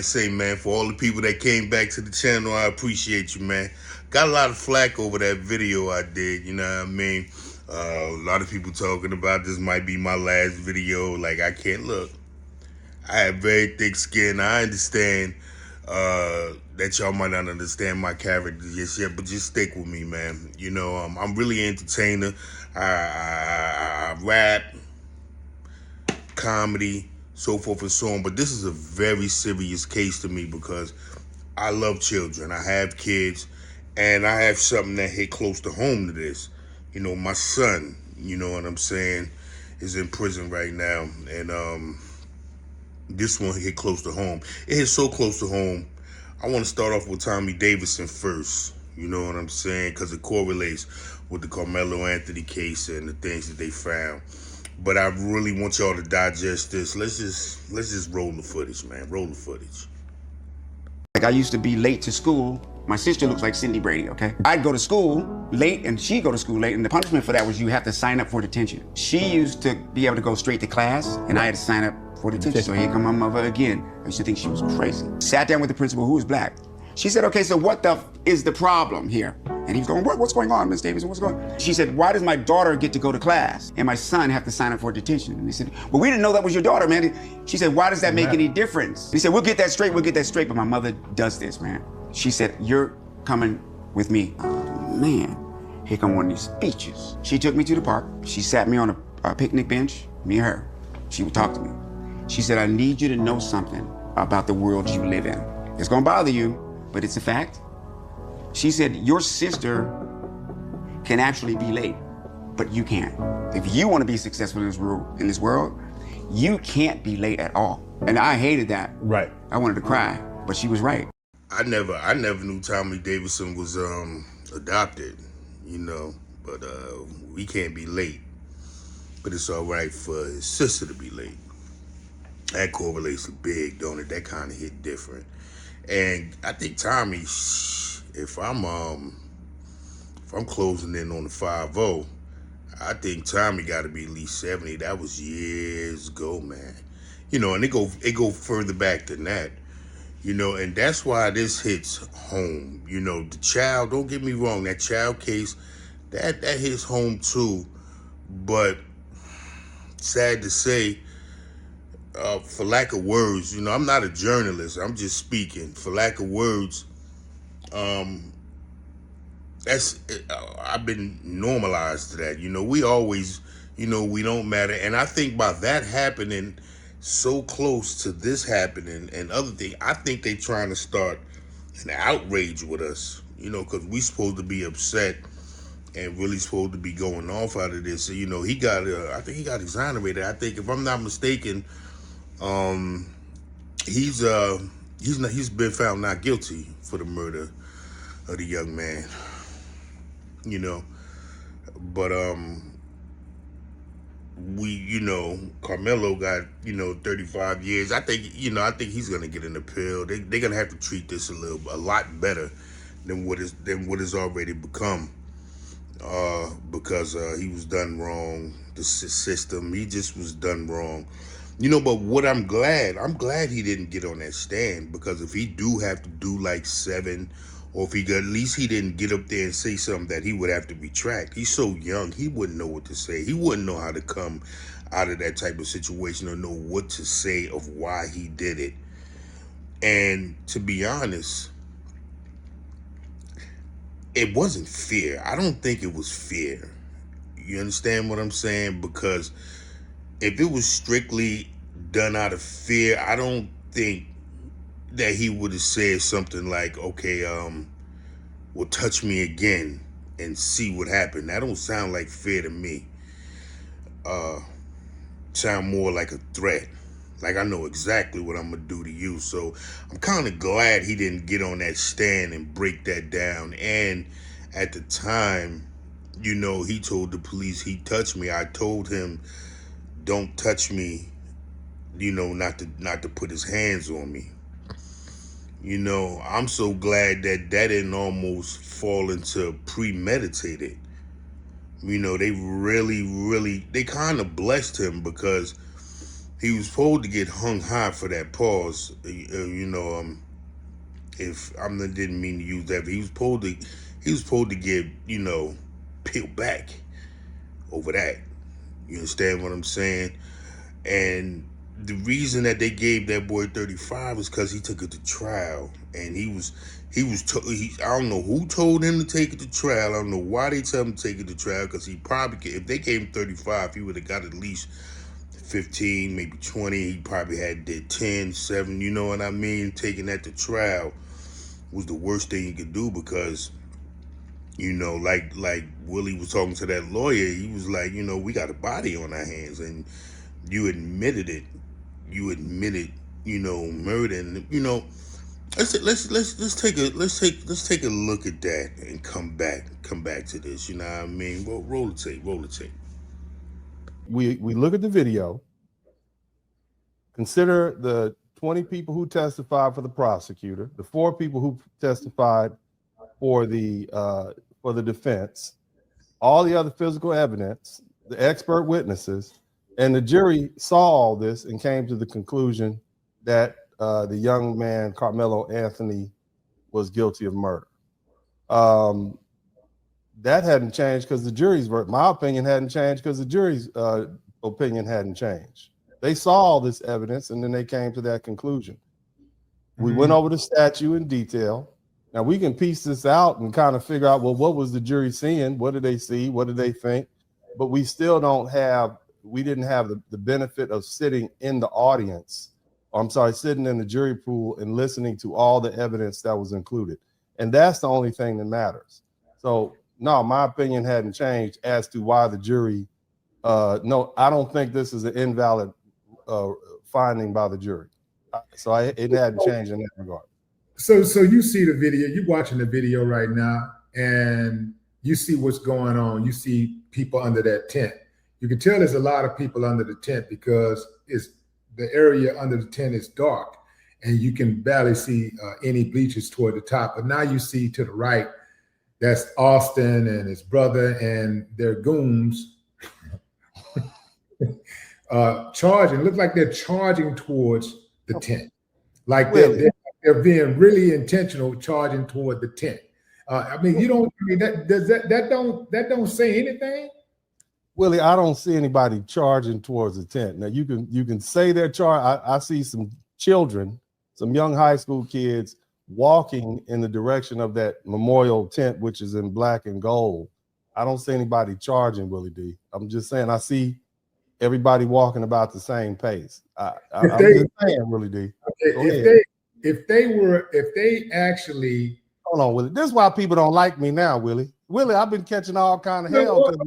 Same, man. For all the people that came back to the channel, I appreciate you, man. Got a lot of flack over that video I did, you know what I mean? A lot of people talking about this might be my last video. Like, I can't look. I have very thick skin. I understand that y'all might not understand my character just yet, but just stick with me, man. You know, I'm really an entertainer. I rap, comedy, so forth and so on. But this is a very serious case to me because I love children. I have kids, and I have something that hit close to home to this. You know, my son, you know what I'm saying, is in prison right now, and this one hit close to home. It hit so close to home. I want to start off with Tommy Davidson first. You know what I'm saying? Because it correlates with the Carmelo Anthony case and the things that they found. But I really want y'all to digest this. Let's just roll the footage, man. Roll the footage. Like, I used to be late to school. My sister looks like Cindy Brady, okay? I'd go to school late and she'd go to school late, and the punishment for that was you have to sign up for detention. She used to be able to go straight to class, and I had to sign up for detention. So here come my mother again. I used to think she was crazy. Sat down with the principal, who was black. She said, okay, so what the is the problem here? And he was going, what's going on, Miss Davidson, what's going on? She said, why does my daughter get to go to class and my son have to sign up for detention? And he said, well, we didn't know that was your daughter, man. She said, why does that make any difference? He said, we'll get that straight, but my mother does this, man. She said, you're coming with me. Oh, man, here come one of these speeches. She took me to the park. She sat me on a picnic bench, me and her. She would talk to me. She said, I need you to know something about the world you live in. It's gonna bother you, but it's a fact. She said, your sister can actually be late, but you can't. If you want to be successful in this world, you can't be late at all. And I hated that. Right. I wanted to cry, but she was right. I never knew Tommy Davidson was adopted, you know, but we can't be late. But it's all right for his sister to be late. That correlates big, don't it? That kind of hit different. And I think Tommy, if I'm closing in on the 5-0, I think Tommy got to be at least 70. That was years ago, man. You know, and it go further back than that. You know, and that's why this hits home. You know, the child, don't get me wrong, that child case, that hits home too. But sad to say, for lack of words, you know, I'm not a journalist. I'm just speaking. For lack of words, I've been normalized to that. You know, we always, you know, we don't matter. And I think by that happening so close to this happening and other things, I think they trying to start an outrage with us, you know, because we supposed to be upset and really supposed to be going off out of this. So, you know, he got, I think he got exonerated. I think, if I'm not mistaken, he's been found not guilty for the murder of the young man, you know, but you know, Carmelo got, you know, 35 years. I think he's gonna get an appeal. They're gonna have to treat this a lot better than what is already become, because he was done wrong. The system, he just was done wrong. You know, but what I'm glad he didn't get on that stand, because if he do have to do like 7, or if at least he didn't get up there and say something that he would have to retract. He's so young, he wouldn't know what to say. He wouldn't know how to come out of that type of situation or know what to say of why he did it. And to be honest, it wasn't fear. I don't think it was fear. You understand what I'm saying? Because if it was strictly done out of fear, I don't think that he would have said something like, okay, well, touch me again and see what happened. That don't sound like fear to me. Sound more like a threat. Like, I know exactly what I'm gonna do to you. So I'm kind of glad he didn't get on that stand and break that down. And at the time, you know, he told the police he touched me. I told him, don't touch me, you know, not to put his hands on me. You know, I'm so glad that didn't almost fall into premeditated. You know, they really, they kind of blessed him, because he was supposed to get hung high for that pause. If I'm not didn't mean to use that, but he was supposed to get peeled back over that. You understand what I'm saying? And the reason that they gave that boy 35 is because he took it to trial, and I don't know who told him to take it to trial. I don't know why they told him to take it to trial, because he probably could, if they gave him 35, he would have got at least 15, maybe 20. He probably had did 10, 7. You know what I mean? Taking that to trial was the worst thing he could do, because like Willie was talking to that lawyer. He was like, we got a body on our hands, and you admitted it. You admitted, murder, and let's take a look at that and come back to this. You know what I mean? Roll the tape. Roll the tape. We look at the video. Consider the 20 people who testified for the prosecutor, the 4 people who testified for the defense, all the other physical evidence, the expert witnesses, and the jury saw all this and came to the conclusion that the young man, Carmelo Anthony, was guilty of murder. That hadn't changed because the jury's verdict. My opinion hadn't changed because the jury's opinion hadn't changed. They saw all this evidence, and then they came to that conclusion. We went over the statute in detail. Now, we can piece this out and kind of figure out, well, what was the jury seeing? What did they see? What did they think? But we still we didn't have the benefit of sitting in the audience, sitting in the jury pool and listening to all the evidence that was included. And that's the only thing that matters. So, no, my opinion hadn't changed as to why the jury, no, I don't think this is an invalid finding by the jury. So it hadn't changed in that regard. So you see the video, you're watching the video right now, and you see what's going on. You see people under that tent. You can tell there's a lot of people under the tent because the area under the tent is dark, and you can barely see any bleachers toward the top. But now you see to the right, that's Austin and his brother and their goons charging. Look like they're charging towards the tent, like they're being really intentional, charging toward the tent. That don't say anything. Willie, I don't see anybody charging towards the tent. Now you can say they're charging. I see some children, some young high school kids walking in the direction of that memorial tent, which is in black and gold. I don't see anybody charging, Willie D. I'm just saying I see everybody walking about the same pace. I'm just saying, Willie D. If they actually hold on, Willie. This is why people don't like me now, Willie. Willie, I've been catching all kind of hell. Look,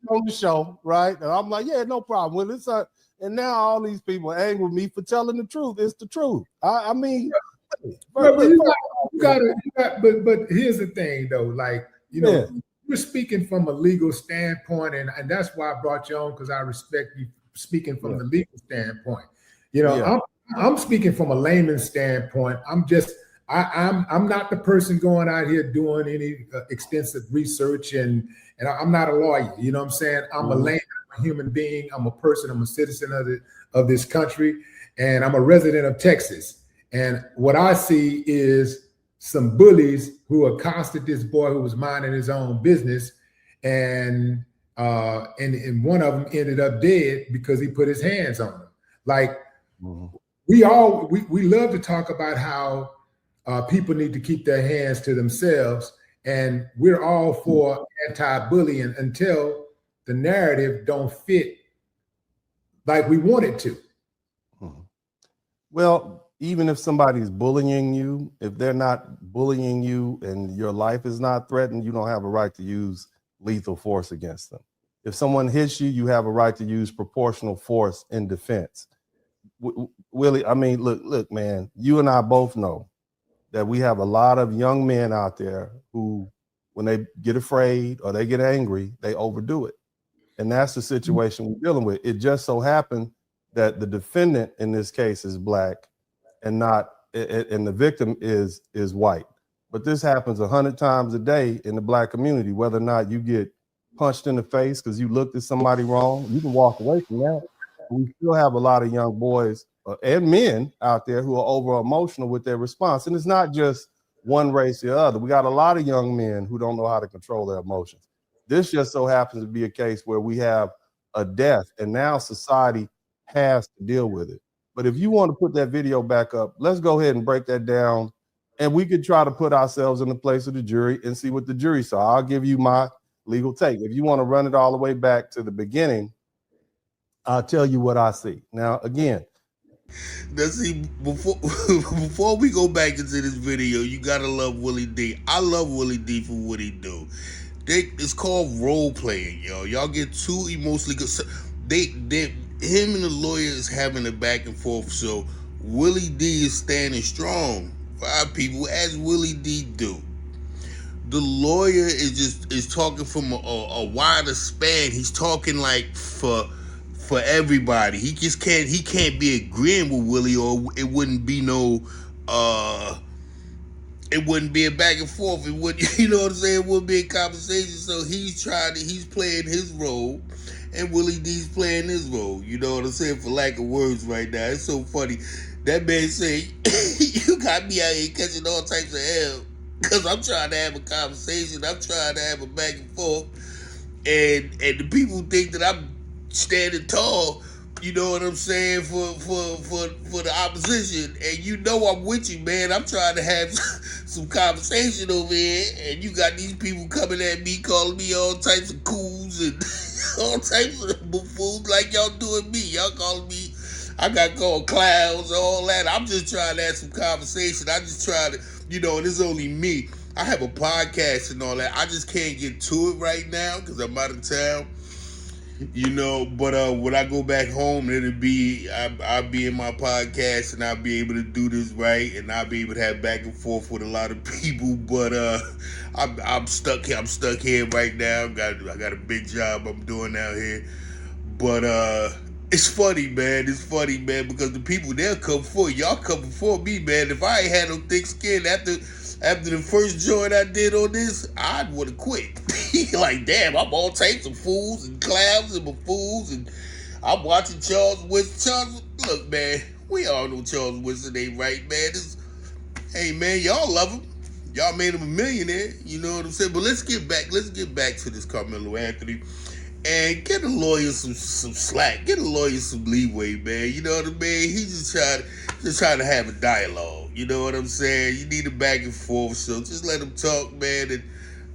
on the show, right? And I'm like, yeah, no problem. Well, and now all these people are angry with me for telling the truth. It's the truth. I mean, but here's the thing, though. Like, you're speaking from a legal standpoint, and that's why I brought you on, because I respect you speaking from the legal standpoint. I'm speaking from a layman's standpoint. I'm not the person going out here doing any extensive research, and I'm not a lawyer. You know what I'm saying? I'm a layman, I'm a human being. I'm a person. I'm a citizen of this country, and I'm a resident of Texas. And what I see is some bullies who accosted this boy who was minding his own business, and one of them ended up dead because he put his hands on him. Like, we love to talk about how people need to keep their hands to themselves, and we're all for anti-bullying until the narrative don't fit like we want it to. Well, even if somebody's bullying you, if they're not bullying you and your life is not threatened, you don't have a right to use lethal force against them. If someone hits you, you have a right to use proportional force in defense. Willie, I mean, look, man, you and I both know that we have a lot of young men out there who, when they get afraid or they get angry, they overdo it. And that's the situation we're dealing with. It just so happened that the defendant in this case is black and the victim is white. But this happens 100 times a day in the black community, whether or not you get punched in the face because you looked at somebody wrong. You can walk away from that. we still have a lot of young boys and men out there who are over emotional with their response. And it's not just one race or the other. We got a lot of young men who don't know how to control their emotions. This just so happens to be a case where we have a death, and now society has to deal with it. But if you want to put that video back up, let's go ahead and break that down, and we could try to put ourselves in the place of the jury and see what the jury saw. I'll give you my legal take. If you want to run it all the way back to the beginning, I'll tell you what I see. Now, again, let's see, before we go back into this video, you gotta love Willie D. I love Willie D for what he do. It's called role playing, yo. Y'all get too emotionally good. Him and the lawyer is having a back and forth. So Willie D is standing strong for our people, as Willie D do. The lawyer is talking from a wider span. He's talking like for everybody. He can't be agreeing with Willie, or it wouldn't be no it wouldn't be a back and forth. It would, you know what I'm saying? It wouldn't be a conversation. So he's playing his role, and Willie D's playing his role. You know what I'm saying? For lack of words right now. It's so funny. That man say, you got me out here catching all types of hell because I'm trying to have a conversation. I'm trying to have a back and forth. And the people think that I'm standing tall, you know what I'm saying, for the opposition. And you know I'm with you, man. I'm trying to have some conversation over here, and you got these people coming at me, calling me all types of cools and all types of buffoons like y'all doing me. Y'all calling me, I got called clowns, all that. I'm just trying to have some conversation. I just trying to, you know, and it's only me. I have a podcast and all that. I just can't get to it right now because I'm out of town. You know, but when I go back home, I'll be in my podcast, and I'll be able to do this right, and I'll be able to have back and forth with a lot of people. But I'm stuck here. I'm stuck here right now. I got a big job I'm doing out here. But it's funny, man. It's funny, man, because the people, they'll come for you. Y'all come before me, man. If I ain't had no thick skin after the first joint I did on this, I'd would have quit. Like, damn, I'm all types of fools and clowns and buffoons, and I'm watching Charles Winston. Look, man, we all know Charles Winston ain't right, man. Hey, man, y'all love him. Y'all made him a millionaire. You know what I'm saying? But let's get back to this Carmelo Anthony. And get a lawyer some slack. Get a lawyer some leeway, man. You know what I mean? He's just trying to have a dialogue. You know what I'm saying? You need a back and forth, so just let him talk, man, and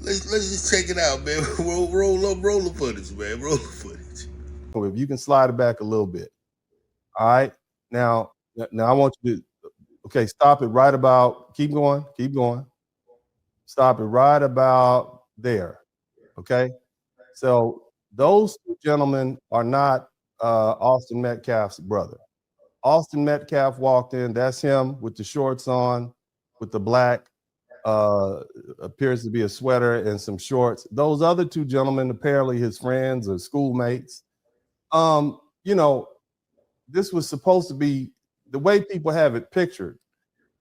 let's just check it out, man. Roll the footage, man. Roll the footage. If you can slide it back a little bit. All right. Now I want you to stop it right about, keep going. Stop it right about there. Okay. So those two gentlemen are not Austin Metcalf's brother. Austin Metcalf walked in. That's him with the shorts on, with the black, appears to be a sweater and some shorts. Those other two gentlemen, apparently his friends or schoolmates. You know, this was supposed to be, the way people have it pictured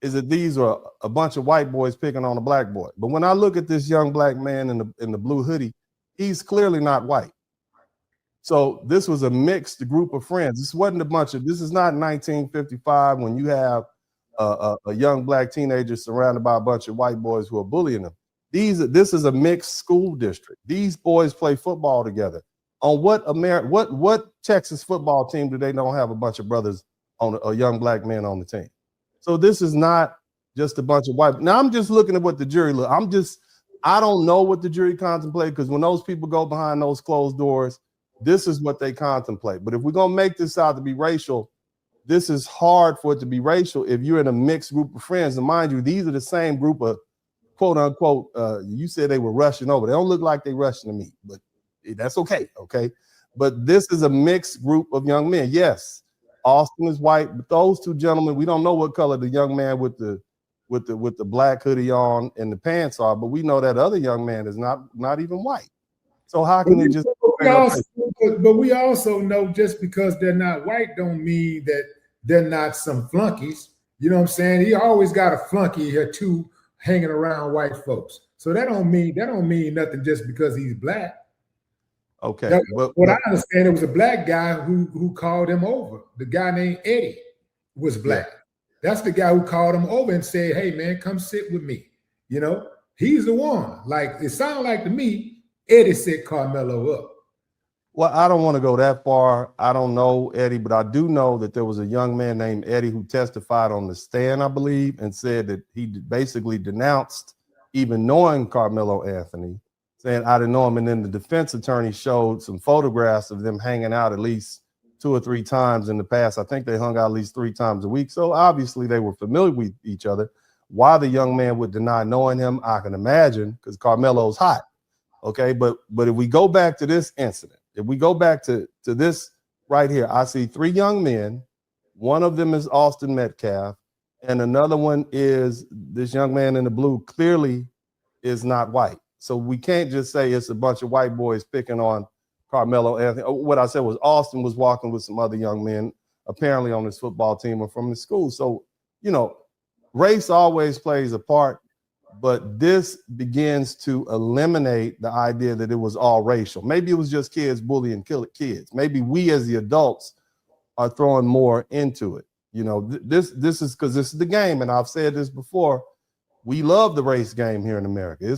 is that these are a bunch of white boys picking on a black boy. But when I look at this young black man in the blue hoodie, he's clearly not white. So this was a mixed group of friends. This wasn't this is not 1955 when you have a young black teenager surrounded by a bunch of white boys who are bullying them. This is a mixed school district. These boys play football together. On what Texas football team do they don't have a bunch of brothers on a young black man on the team? So this is not just a bunch of white. Now I'm just looking at what the jury look. I don't know what the jury contemplated, because when those people go behind those closed doors, this is what they contemplate. But if we're gonna make this out to be racial, this is hard for it to be racial if you're in a mixed group of friends. And mind you, these are the same group of quote unquote, you said they were rushing over. They don't look like they rushing to meet, but that's okay. Okay. But this is a mixed group of young men. Yes, Austin is white, but those two gentlemen, we don't know what color the young man with the black hoodie on and the pants are, but we know that other young man is not even white. So how can it just? But we also know just because they're not white don't mean that they're not some flunkies. You know what I'm saying? He always got a flunky or two hanging around white folks. So that don't mean nothing just because he's black. Okay, What I understand, it was a black guy who called him over. The guy named Eddie was black. Yeah. That's the guy who called him over and said, "Hey man, come sit with me." You know, he's the one. Like it sounded like to me, Eddie set Carmelo up. Well, I don't want to go that far. I don't know Eddie, but I do know that there was a young man named Eddie who testified on the stand, I believe, and said that he basically denounced even knowing Carmelo Anthony, saying I didn't know him. And then the defense attorney showed some photographs of them hanging out at least 2 or 3 times in the past. I think they hung out at least 3 times a week. So obviously they were familiar with each other. Why the young man would deny knowing him, I can imagine, because Carmelo's hot. Okay, but if we go back to this incident, if we go back to this right here, I see 3 young men. One of them is Austin Metcalf, and another one is this young man in the blue, clearly is not white. So we can't just say it's a bunch of white boys picking on Carmelo Anthony. What I said was Austin was walking with some other young men, apparently on his football team or from the school. So, you know, race always plays a part. But this begins to eliminate the idea that it was all racial. Maybe it was just kids bullying kids. Maybe we as the adults are throwing more into it. You know, this is because this is the game, and I've said this before. We love the race game here in America.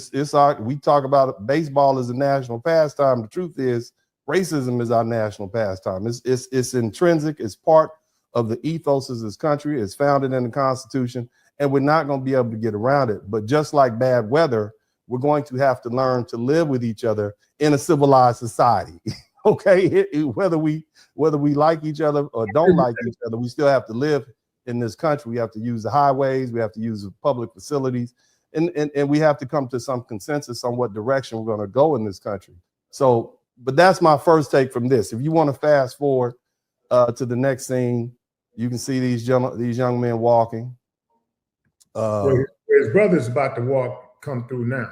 We talk about it, baseball as a national pastime. The truth is, racism is our national pastime. It's intrinsic. It's part of the ethos of this country. It's founded in the Constitution. And we're not going to be able to get around it. But just like bad weather, we're going to have to learn to live with each other in a civilized society. Okay, whether we like each other or don't like each other, we still have to live in this country. We have to use the highways, we have to use the public facilities, and we have to come to some consensus on what direction we're going to go in this country. So, but that's my first take from this. If you want to fast forward to the next scene, you can see these young men walking. His brother's about to come through now.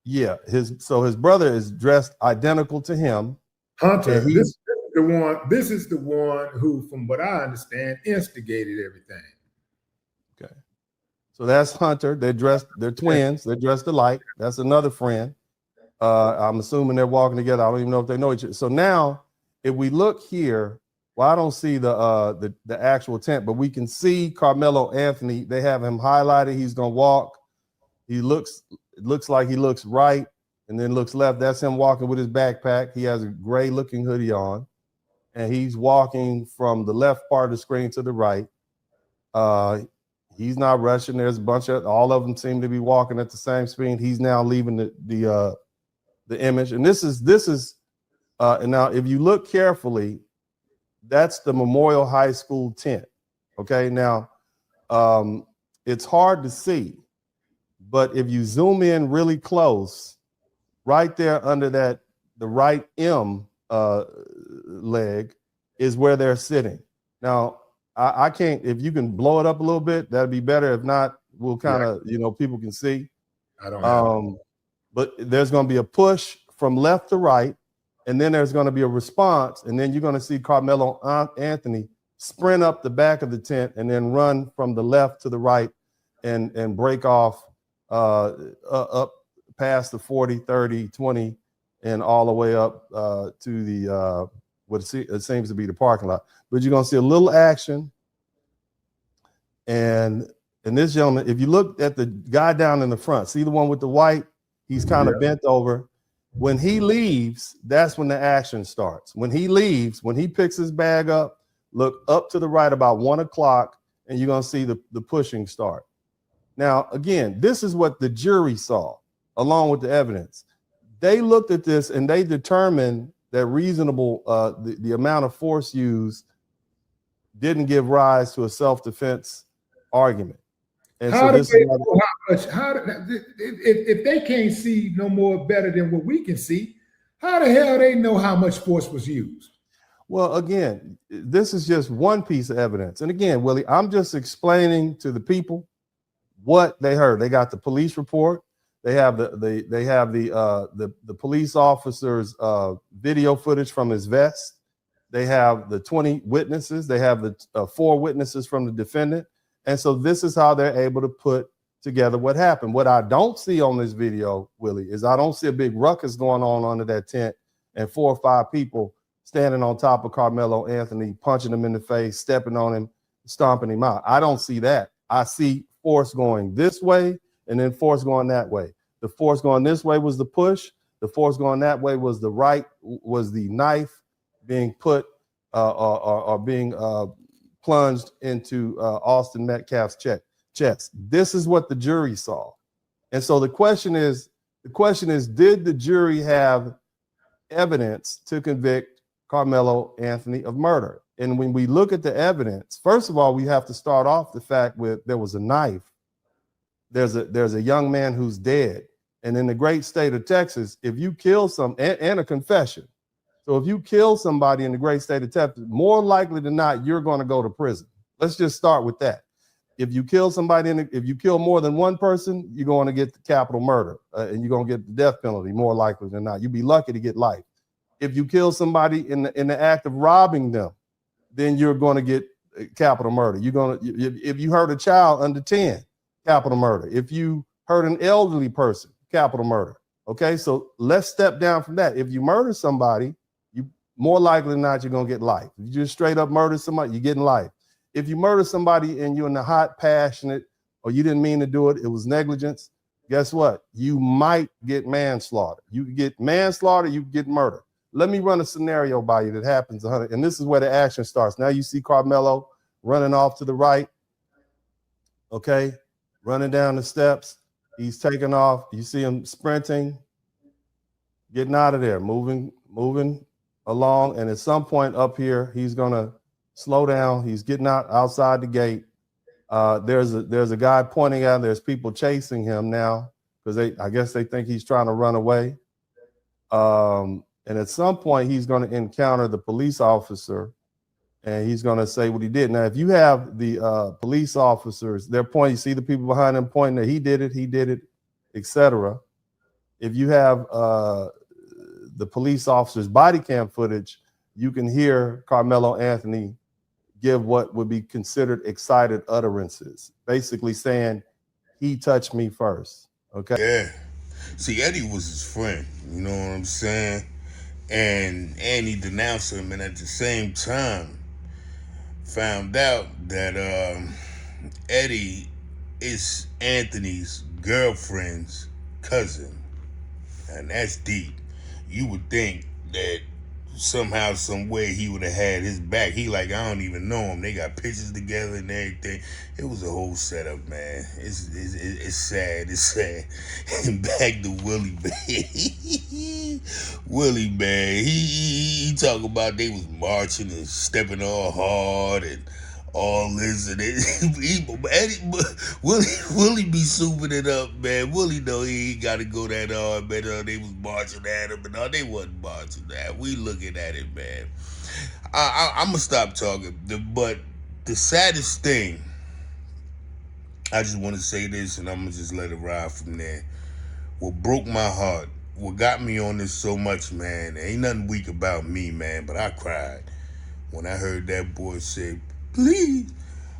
Yeah, his brother is dressed identical to him. Hunter, this is the one who, from what I understand, instigated everything. Okay. So that's Hunter. They're twins, they're dressed alike. That's another friend. I'm assuming they're walking together. I don't even know if they know each other. So now, if we look here, well, I don't see the actual tent, but we can see Carmelo Anthony. They have him highlighted. He's gonna walk. It looks like he looks right and then looks left. That's him walking with his backpack. He has a gray looking hoodie on, and he's walking from the left part of the screen to the right. He's not rushing. There's a bunch of all of them seem to be walking at the same speed. He's now leaving the image, and this is and now if you look carefully, that's the Memorial High School tent. Okay, now it's hard to see, but if you zoom in really close, right there under the right M leg is where they're sitting. Now, I can't, if you can blow it up a little bit, that'd be better. If not, we'll kind of, people can see. I don't know. But there's going to be a push from left to right. And then there's going to be a response, and then you're going to see Carmelo Anthony sprint up the back of the tent and then run from the left to the right and break off up past the 40, 30, 20, and all the way up to the what it seems to be the parking lot. But you're going to see a little action. And this gentleman, if you look at the guy down in the front, see the one with the white, he's kind of bent over. When he leaves, that's when the action starts. When he leaves, when he picks his bag up, look up to the right about 1 o'clock, and you're going to see the pushing start. Now, again, this is what the jury saw, along with the evidence. They looked at this and they determined that reasonable, the amount of force used didn't give rise to a self-defense argument. And how so this is if they can't see no more better than what we can see, how the hell they know how much force was used? Well, again, this is just one piece of evidence. And again, Willie, I'm just explaining to the people what they heard. They got the police report. They have the police officer's video footage from his vest. They have the 20 witnesses. They have the 4 witnesses from the defendant. And so this is how they're able to put together what happened. What I don't see on this video, Willie, is I don't see a big ruckus going on under that tent and 4 or 5 people standing on top of Carmelo Anthony, punching him in the face, stepping on him, stomping him out. I don't see that. I see force going this way and then force going that way. The force going this way was the push. The force going that way was the knife being put or being plunged into Austin Metcalf's chest. This is what the jury saw. And so the question is, did the jury have evidence to convict Carmelo Anthony of murder? And when we look at the evidence, first of all, we have to start off the fact with there was a knife. There's a young man who's dead. And in the great state of Texas, if you kill and a confession. So if you kill somebody in the great state of Texas, more likely than not, you're going to go to prison. Let's just start with that. If you kill somebody, if you kill more than one person, you're going to get the capital murder and you're going to get the death penalty more likely than not. You'd be lucky to get life. If you kill somebody in the act of robbing them, then you're going to get capital murder. If you hurt a child under 10, capital murder. If you hurt an elderly person, capital murder. Okay, so let's step down from that. If you murder somebody, you more likely than not, you're going to get life. If you just straight up murder somebody, you're getting life. If you murder somebody and you're in the hot, passionate, or you didn't mean to do it, it was negligence, guess what? You might get manslaughter. You can get manslaughter, you can get murder. Let me run a scenario by you that happens 100, and this is where the action starts. Now you see Carmelo running off to the right, okay, running down the steps. He's taking off. You see him sprinting, getting out of there, moving along. And at some point up here, he's going to slow down. He's getting outside the gate. There's a guy pointing out. There's people chasing him now because I guess they think he's trying to run away. And at some point, he's going to encounter the police officer, and he's going to say what he did. Now, if you have the police officers, they're pointing, you see the people behind them pointing that he did it, etc. If you have the police officers' body cam footage, you can hear Carmelo Anthony give what would be considered excited utterances, basically saying, he touched me first. Okay. Yeah. See, Eddie was his friend. You know what I'm saying? And he denounced him, and at the same time, found out that Eddie is Anthony's girlfriend's cousin. And that's deep. You would think that somehow, some way he would have had his back. He like, I don't even know him. They got pictures together and everything. It was a whole setup, man. It's sad. It's sad. And back to Willie, man. Willie, man. He talk about they was marching and stepping all hard and all this and Willie be souping it up, man. Willie know he ain't got to go that hard, man. They was marching at him, but they wasn't marching at him. We looking at it, man. I'm gonna stop talking, but the saddest thing, I just want to say this, and I'm gonna just let it ride from there. What broke my heart, what got me on this so much, man, there ain't nothing weak about me, man, but I cried when I heard that boy say, please,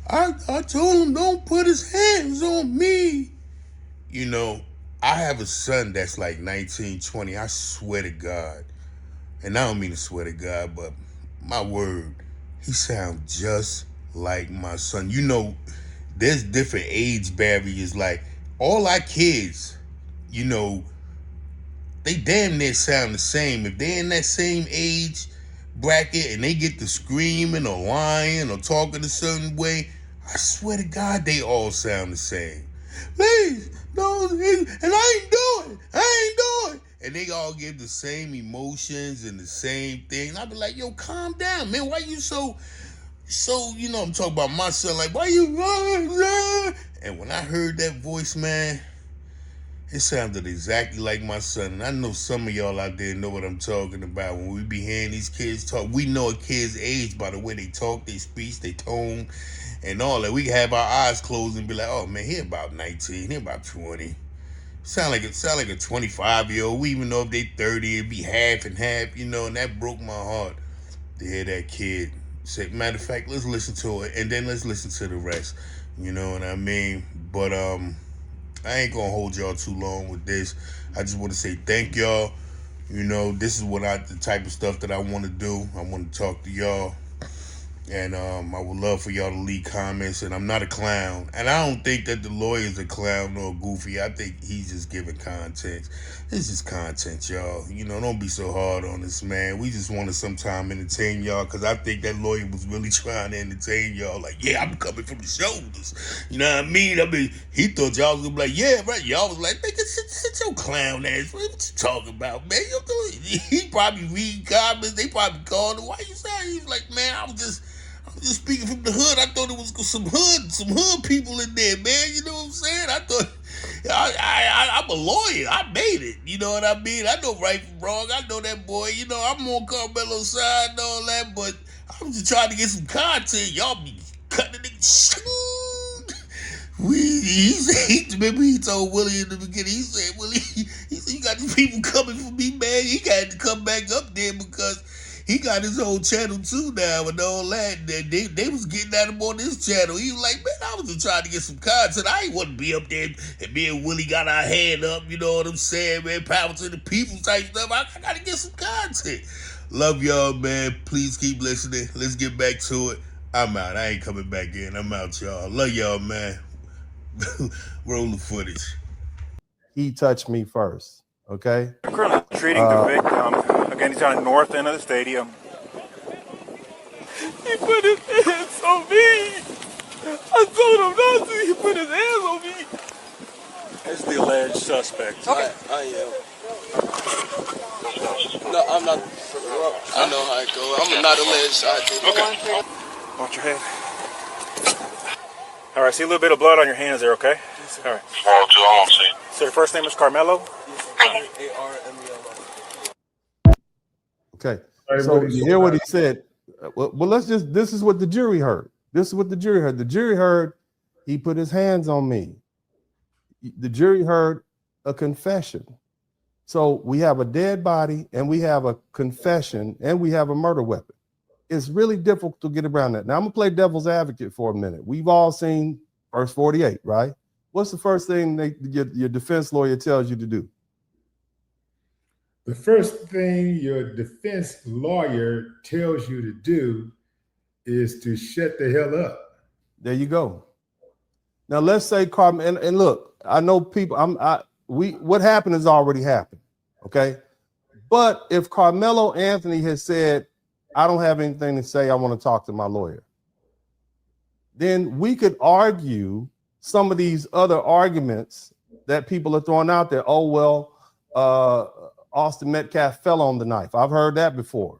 I told him don't put his hands on me. You know, I have a son that's like 19, 20. I swear to God, and I don't mean to swear to God, but my word, he sounds just like my son. You know, there's different age barriers. Like, all our kids, you know, they damn near sound the same. If they're in that same age bracket and they get to screaming or lying or talking a certain way, I swear to God, they all sound the same. Please, no, and I ain't doing it. And they all give the same emotions and the same things. I be like, yo, calm down, man. Why you so, you know, I'm talking about my son, like, why you, and when I heard that voice, man, it sounded exactly like my son. And I know some of y'all out there know what I'm talking about. When we be hearing these kids talk, we know a kid's age by the way they talk, they speech, they tone, and all that. We can have our eyes closed and be like, oh man, he about 19, he about 20. Sound like a 25-year-old. We even know if they 30, it'd be half and half, you know, and that broke my heart to hear that kid say, matter of fact, let's listen to it, and then let's listen to the rest. You know what I mean? But I ain't gonna hold y'all too long with this. I just want to say thank y'all. You know, this is the type of stuff that I want to do. I want to talk to y'all. And I would love for y'all to leave comments. And I'm not a clown. And I don't think that the lawyer's a clown or goofy. I think he's just giving content. This is content, y'all. You know, don't be so hard on us, man. We just want to sometime entertain y'all. Because I think that lawyer was really trying to entertain y'all. Like, yeah, I'm coming from the shoulders. You know what I mean? He thought y'all was going to be like, yeah, right. Y'all was like, man, sit your clown ass. What you talking about, man? He probably read comments. They probably called him. Why you saying? He's like, man, I'm just speaking from the hood. I thought it was some hood people in there, man. You know what I'm saying? I thought I'm a lawyer. I made it. You know what I mean? I know right from wrong. I know that boy. You know, I'm on Carmelo's side and all that, but I'm just trying to get some content. Y'all be cutting it. Remember he told Willie in the beginning, he said, Willie, he said, you got these people coming for me, man. He got to come back up there because he got his own channel too now and all that. And they was getting at him on this channel. He was like, man, I was just trying to get some content. I ain't want to be up there and me and Willie got our hand up, you know what I'm saying, man? Power to the people type stuff. I got to get some content. Love y'all, man. Please keep listening. Let's get back to it. I'm out. I ain't coming back in. I'm out, y'all. Love y'all, man. Roll the footage. He touched me first. Okay. I'm currently treating the victim. Again, he's on the north end of the stadium. He put his hands on me. I told him not to. He put his hands on me. That's the alleged suspect. Okay. I am. No, I'm not. I know how it goes. I'm not alleged. Okay. Watch your head. All right, see a little bit of blood on your hands there, okay? All right. So your first name is Carmelo? Okay. So you hear what he said. Well, this is what the jury heard. This is what the jury heard. The jury heard he put his hands on me. The jury heard a confession. So we have a dead body and we have a confession and we have a murder weapon. It's really difficult to get around that. Now I'm gonna play devil's advocate for a minute. We've all seen verse 48, right? What's the first thing your defense lawyer tells you to do? The first thing your defense lawyer tells you to do is to shut the hell up. There you go. Now let's say Carmen, and look, I know people. What happened has already happened. Okay, but if Carmelo Anthony has said, I don't have anything to say, I want to talk to my lawyer, then we could argue some of these other arguments that people are throwing out there. Oh, well, Austin Metcalf fell on the knife. I've heard that before.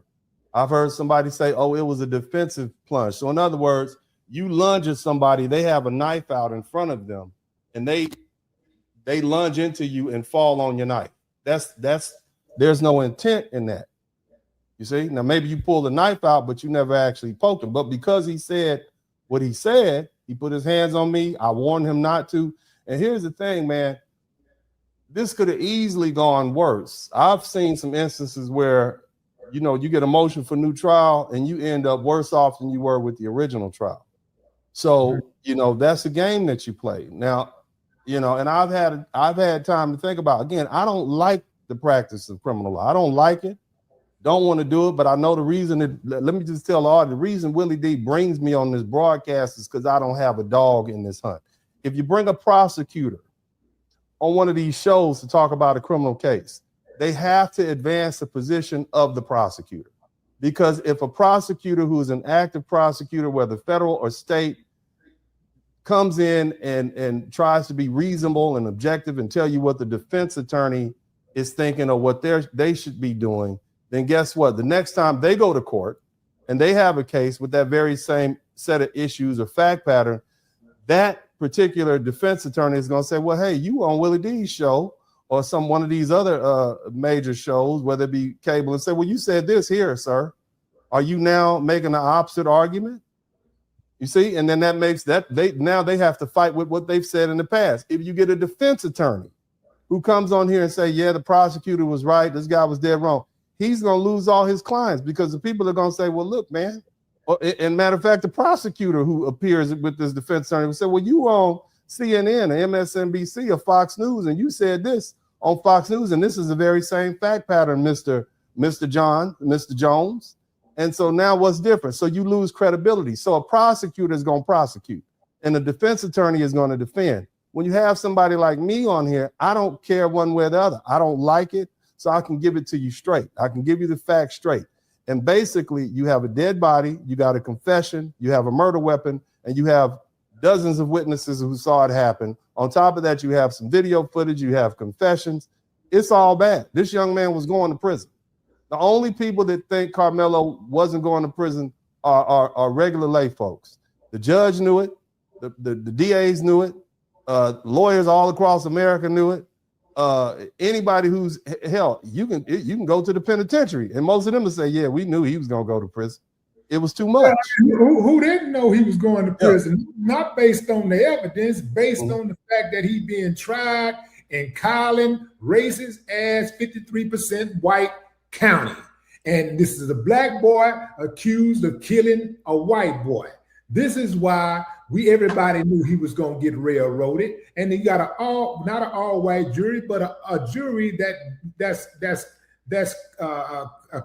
I've heard somebody say, oh, it was a defensive plunge. So in other words, you lunge at somebody, they have a knife out in front of them, and they lunge into you and fall on your knife. There's no intent in that. You see, now maybe you pull the knife out, but you never actually poked him. But because he said what he said, he put his hands on me. I warned him not to. And here's the thing, man. This could have easily gone worse. I've seen some instances where, you get a motion for new trial and you end up worse off than you were with the original trial. So, that's a game that you play. Now, and I've had time to think about, again, I don't like the practice of criminal law. I don't like it. Don't want to do it, but I know the reason. Let me just tell all the reason Willie D brings me on this broadcast is because I don't have a dog in this hunt. If you bring a prosecutor on one of these shows to talk about a criminal case, they have to advance the position of the prosecutor. Because if a prosecutor who is an active prosecutor, whether federal or state, comes in and tries to be reasonable and objective and tell you what the defense attorney is thinking or what they should be doing, then guess what? The next time they go to court and they have a case with that very same set of issues or fact pattern, that particular defense attorney is going to say, well, hey, you on Willie D's show or one of these other major shows, whether it be cable, and say, well, you said this here, sir. Are you now making the opposite argument? You see? And then that makes that they have to fight with what they've said in the past. If you get a defense attorney who comes on here and say, yeah, the prosecutor was right, this guy was dead wrong, he's going to lose all his clients because the people are going to say, well, look, man. And matter of fact, the prosecutor who appears with this defense attorney will say, well, you on CNN or MSNBC or Fox News and you said this. on Fox News, and this is the very same fact pattern, Mr. Jones. And so now what's different? So you lose credibility. So a prosecutor is going to prosecute, and a defense attorney is going to defend. When you have somebody like me on here, I don't care one way or the other. I don't like it, so I can give it to you straight. I can give you the facts straight. And basically, you have a dead body, you got a confession, you have a murder weapon, and you have dozens of witnesses who saw it happen. On top of that, you have some video footage, you have confessions. It's all bad. This young man was going to prison. The only people that think Carmelo wasn't going to prison are regular lay folks. The judge knew it, the DAs knew it, lawyers all across America knew it. Anybody who's hell, you can go to the penitentiary, and most of them will say, "Yeah, we knew he was going to go to prison. It was too much." Who didn't know he was going to prison? Yeah. Not based on the evidence, based on the fact that he being tried in Collin, racist ass 53% white county, and this is a black boy accused of killing a white boy. This is why everybody knew he was going to get railroaded, and he got not an all white jury, but a jury that's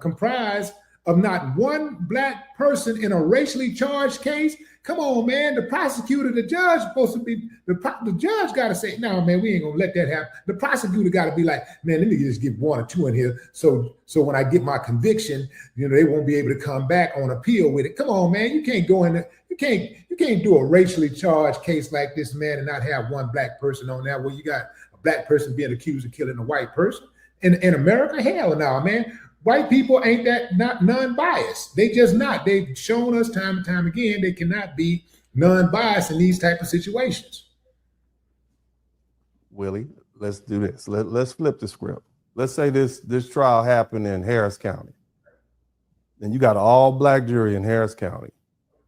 comprised of not one black person in a racially charged case. Come on, man. The prosecutor, the judge, supposed to be the judge got to say, "No, man, we ain't gonna let that happen." The prosecutor got to be like, "Man, let me just get 1 or 2 in here, so when I get my conviction, they won't be able to come back on appeal with it." Come on, man. You can't go in there. You can't do a racially charged case like this, man, and not have one black person on there where you got a black person being accused of killing a white person. In America, hell no, man. White people ain't not non-biased. They just not. They've shown us time and time again they cannot be non-biased in these type of situations. Willie, let's do this. Let's flip the script. Let's say this trial happened in Harris County, and you got an all-black jury in Harris County,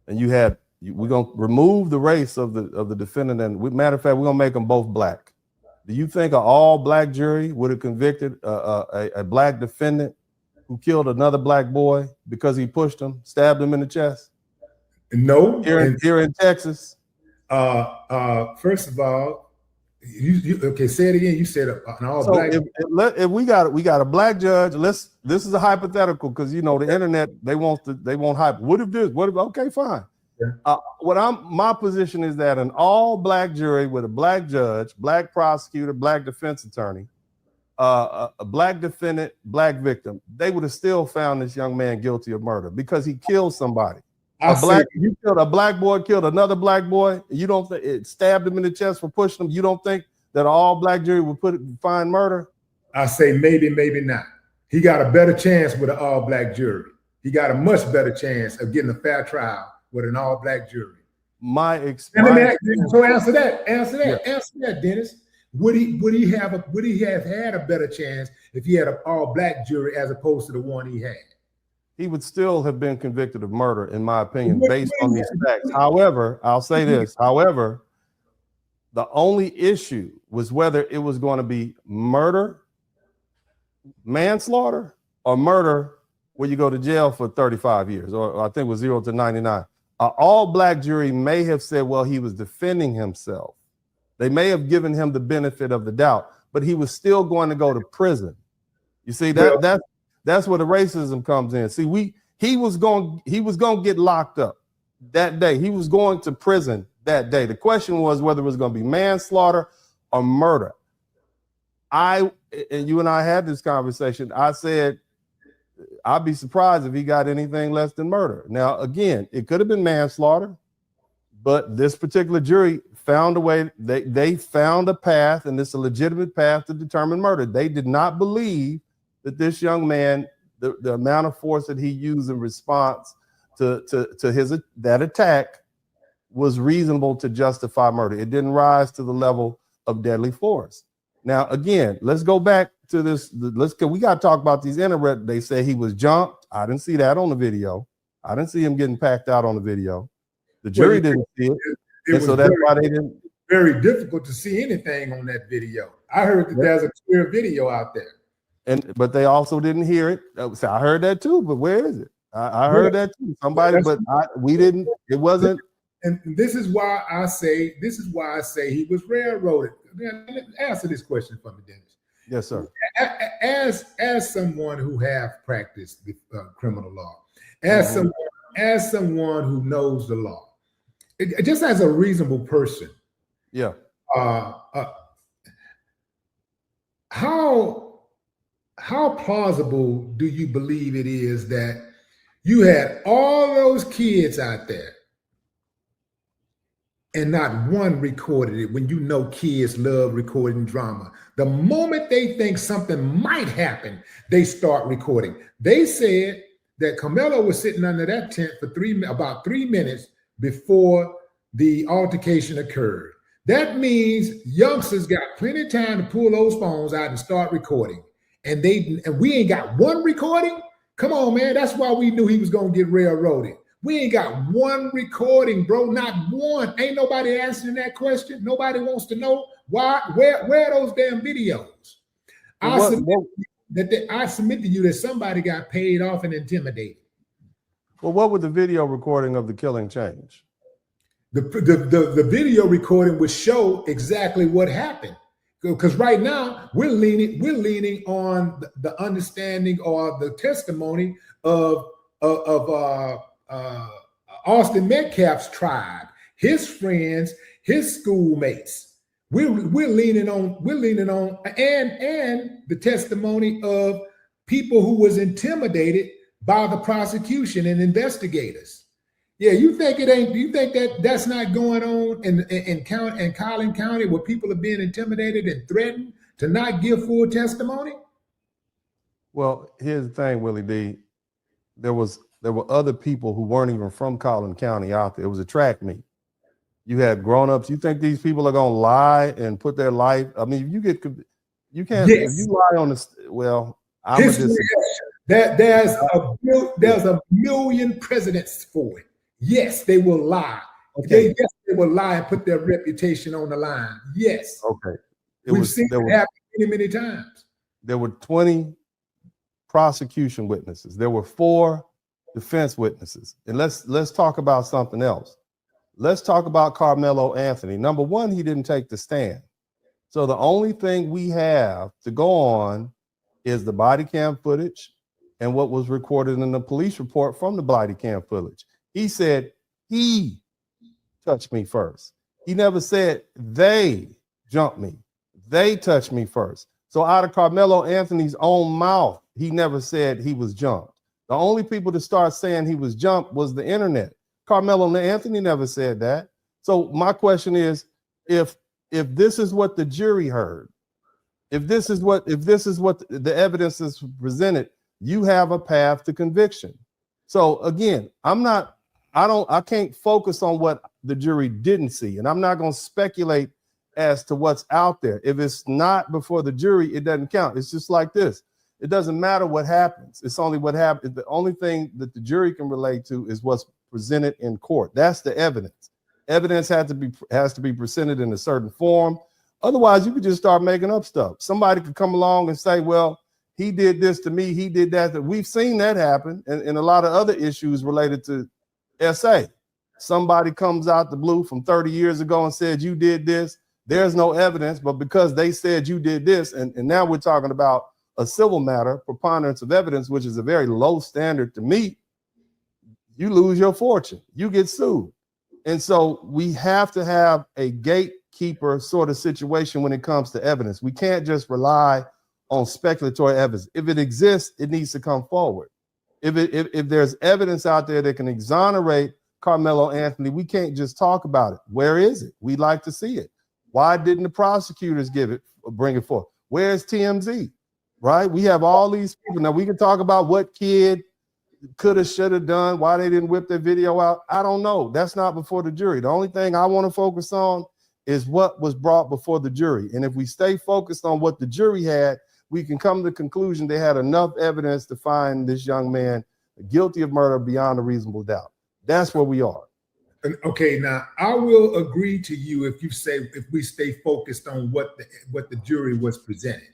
and we're gonna remove the race of the defendant, and matter of fact, we're gonna make them both black. Do you think an all-black jury would have convicted a black defendant who killed another black boy because he pushed him, stabbed him in the chest? No. Here in Texas. First of all, you okay? Say it again. You said an all-black. If we got a black judge, this is a hypothetical because the internet they want hype. What if this? What if? Okay, fine. Yeah. My position is that an all-black jury with a black judge, black prosecutor, black defense attorney, a black defendant, black victim, they would have still found this young man guilty of murder because he killed somebody. You killed a black boy, killed another black boy. You don't think it stabbed him in the chest for pushing him? You don't think that an all-black jury would find murder? I say maybe, maybe not. He got a better chance with an all-black jury. He got a much better chance of getting a fair trial with an all-black jury. So answer that, Dennis. Would he have had a better chance if he had an all-black jury as opposed to the one he had? He would still have been convicted of murder, in my opinion, based on these facts. However, I'll say this. However, the only issue was whether it was going to be murder, manslaughter, or murder where you go to jail for 35 years, or I think it was 0 to 99. An all-black jury may have said, well, he was defending himself. They may have given him the benefit of the doubt, but he was still going to go to prison. You see, that's where the racism comes in. See, he was going to get locked up that day. He was going to prison that day. The question was whether it was going to be manslaughter or murder. And you and I had this conversation. I said, I'd be surprised if he got anything less than murder. Now, again, it could have been manslaughter, but this particular jury found a way. They found a path, and it's a legitimate path to determine murder. They did not believe that this young man, the amount of force that he used in response to that attack was reasonable to justify murder. It didn't rise to the level of deadly force. Now, again, let's go back to this. We got to talk about these internet. They say he was jumped. I didn't see that on the video. I didn't see him getting packed out on the video. The jury didn't see it. And so that's why they didn't. Very difficult to see anything on that video. I heard that there's a clear video out there. But they also didn't hear it. So I heard that too, but where is it? I heard that too. We didn't. It wasn't. And this is why I say he was railroaded. Answer this question for me, Dennis. Yes, sir. As someone who have practiced criminal law, as someone who knows the law, just as a reasonable person, yeah. How plausible do you believe it is that you had all those kids out there and not one recorded it, when you know kids love recording drama? The moment they think something might happen, they start recording. They said that Carmelo was sitting under that tent for about 3 minutes before the altercation occurred. That means youngsters got plenty of time to pull those phones out and start recording. And we ain't got one recording? Come on, man. That's why we knew he was going to get railroaded. We ain't got one recording, bro. Not one. Ain't nobody answering that question. Nobody wants to know why. Where are those damn videos? I submit to you that somebody got paid off and intimidated. Well, what would the video recording of the killing change? The video recording would show exactly what happened. Because right now we're leaning on the understanding or the testimony of Austin Metcalf's tribe, his friends, his schoolmates. We're leaning on and the testimony of people who was intimidated by the prosecution and investigators. Yeah, you think it ain't? You think that's not going on in Collin County, where people are being intimidated and threatened to not give full testimony? Well, here's the thing, Willie D. There were other people who weren't even from Collin County out there. It was a track meet. You had grown-ups. You think these people are gonna lie and put their life? I mean, you can't. Yes. If you lie on the there's a million precedents for it. Yes, they will lie. Okay. They will lie and put their reputation on the line. Yes. Okay. We've seen it happen many times. There were 20 prosecution witnesses. There were 4 defense witnesses. And let's talk about something else. Let's talk about Carmelo Anthony. Number one, he didn't take the stand. So the only thing we have to go on is the body cam footage and what was recorded in the police report from the body cam footage. He said he touched me first. He never said they jumped me. They touched me first. So out of Carmelo Anthony's own mouth, he never said he was jumped. The only people to start saying he was jumped was the internet. Carmelo Anthony never said that. So my question is, if this is what the jury heard, if this is what the evidence is presented, you have a path to conviction. So again, I can't focus on what the jury didn't see, and I'm not going to speculate as to what's out there. If it's not before the jury, it doesn't count. It's just like this. It doesn't matter what happens. It's only what happens. The only thing that the jury can relate to is what's presented in court. That's the evidence. Evidence has to be presented in a certain form. Otherwise, you could just start making up stuff. Somebody could come along and say, well, he did this to me, he did that. We've seen that happen in a lot of other issues related to SA. Somebody comes out the blue from 30 years ago and said, you did this. There's no evidence, but because they said you did this, and now we're talking about a civil matter, preponderance of evidence, which is a very low standard to meet, you lose your fortune. You get sued. And so we have to have a gatekeeper sort of situation when it comes to evidence. We can't just rely on speculatory evidence. If it exists, it needs to come forward. If there's evidence out there that can exonerate Carmelo Anthony, we can't just talk about it. Where is it? We'd like to see it. Why didn't the prosecutors bring it forth? Where's TMZ? Right? We have all these people. Now we can talk about what kid could have, should have done, why they didn't whip their video out. I don't know. That's not before the jury. The only thing I want to focus on is what was brought before the jury. And if we stay focused on what the jury had, we can come to the conclusion they had enough evidence to find this young man guilty of murder beyond a reasonable doubt. That's where we are. Okay, now I will agree to you if we stay focused on what the jury was presented.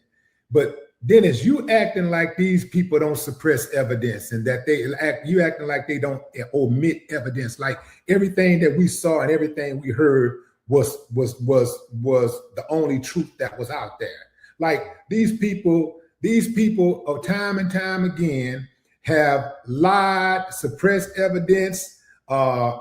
But Dennis, you acting like these people don't suppress evidence and that you acting like they don't omit evidence, like everything that we saw and everything we heard was the only truth that was out there. Like these people time and time again have lied, suppressed evidence,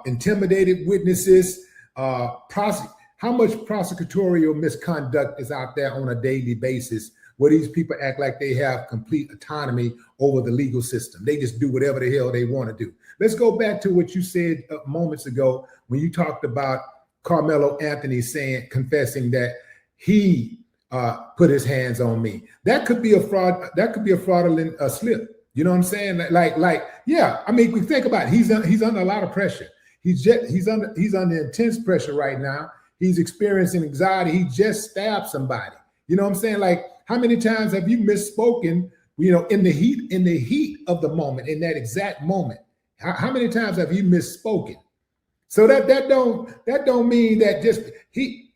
intimidated witnesses. How much prosecutorial misconduct is out there on a daily basis where these people act like they have complete autonomy over the legal system? They just do whatever the hell they want to do. Let's go back to what you said moments ago when you talked about Carmelo Anthony confessing that he put his hands on me. That could be a fraud. That could be a fraudulent slip. You know what I'm saying? Yeah. I mean, we think about it. He's under a lot of pressure. He's under intense pressure right now. He's experiencing anxiety. He just stabbed somebody. You know what I'm saying? Like, how many times have you misspoken? You know, in the heat of the moment, in that exact moment. How many times have you misspoken? So that don't mean that just he.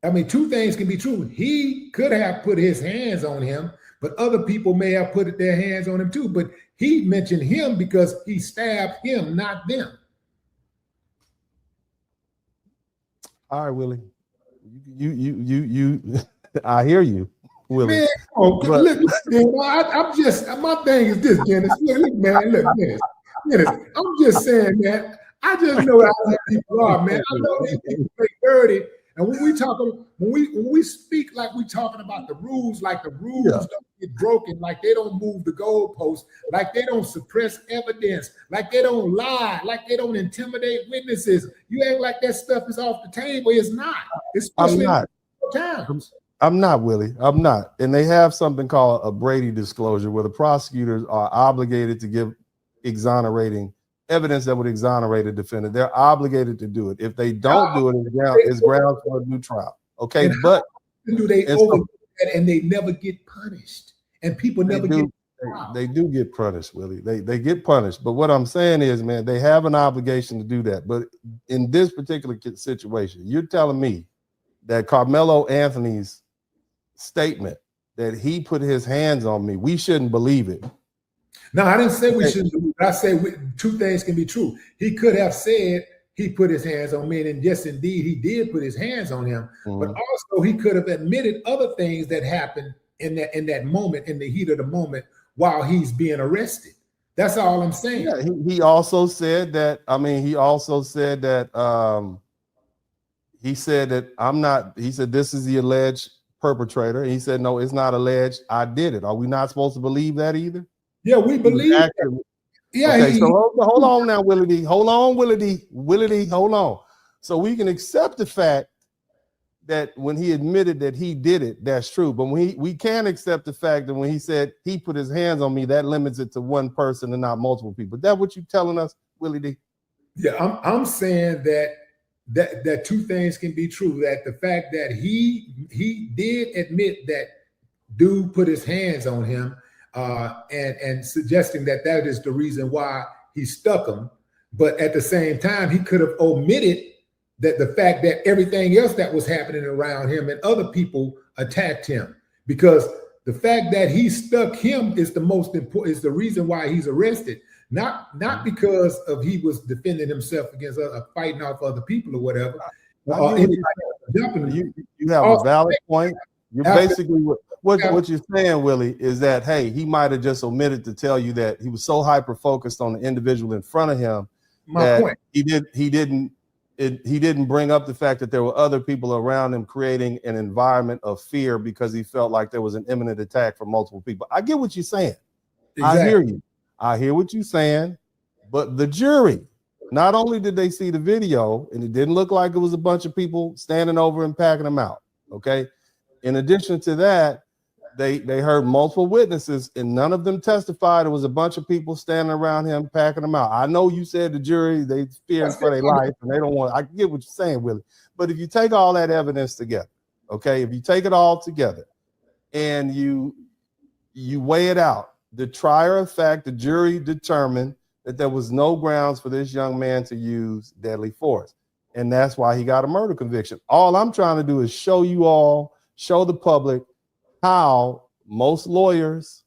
I mean, two things can be true. He could have put his hands on him, but other people may have put their hands on him too. But he mentioned him because he stabbed him, not them. All right, Willie. You. I hear you, Willie. Man, look, I'm just, my thing is this, Dennis. Look, Dennis. I'm just saying, man. I just know how these people are, man. I know these people play dirty. And when we speak like we talking about the rules, like the rules don't get broken, like they don't move the goalposts, like they don't suppress evidence, like they don't lie, like they don't intimidate witnesses. You act like that stuff is off the table. It's not. Especially I'm not. Times. I'm not, Willie. I'm not. And they have something called a Brady disclosure where the prosecutors are obligated to give exonerating evidence that would exonerate a defendant. They're obligated to do it. If they don't do it, it's grounds for a new trial. Okay, and but do they overlook that and they never get punished? And people never get. They do get punished, Willie. They get punished. But what I'm saying is, man, they have an obligation to do that. But in this particular situation, you're telling me that Carmelo Anthony's statement that he put his hands on me, we shouldn't believe it. No, I didn't say we shouldn't believe it. I say two things can be true. He could have said he put his hands on me, and yes, indeed, he did put his hands on him. Mm-hmm. But also, he could have admitted other things that happened in that moment, in the heat of the moment, while he's being arrested. That's all I'm saying. Yeah, he also said that. I mean, he said that I'm not. He said this is the alleged perpetrator. He said no, it's not alleged. I did it. Are we not supposed to believe that either? Yeah, we believe that. Yeah. Okay, so hold on now, Willie D. Hold on, Willie D. Hold on. So we can accept the fact that when he admitted that he did it, that's true. But we can't accept the fact that when he said he put his hands on me, that limits it to one person and not multiple people. Is that what you're telling us, Willie D? Yeah, I'm saying that two things can be true. That the fact that he did admit that dude put his hands on him. And suggesting that is the reason why he stuck him. But at the same time, he could have omitted that the fact that everything else that was happening around him and other people attacked him, because the fact that he stuck him is the most important, is the reason why he's arrested. Not because of he was defending himself against fighting off other people or whatever. You have a valid point. You're basically what you're saying, Willie, is that, hey, he might have just omitted to tell you that he was so hyper focused on the individual in front of him that he didn't bring up the fact that there were other people around him creating an environment of fear because he felt like there was an imminent attack from multiple people. I get what you're saying. Exactly. I hear you. I hear what you're saying. But the jury, not only did they see the video, and it didn't look like it was a bunch of people standing over and packing them out. Okay. In addition to that, they heard multiple witnesses, and none of them testified. It was a bunch of people standing around him, packing them out. I know you said the jury, they fear for their life, and they don't want. I get what you're saying, Willie. But if you take all that evidence together, okay, if you take it all together, and you weigh it out, the trier of fact, the jury determined that there was no grounds for this young man to use deadly force, and that's why he got a murder conviction. All I'm trying to do is show the public how most lawyers,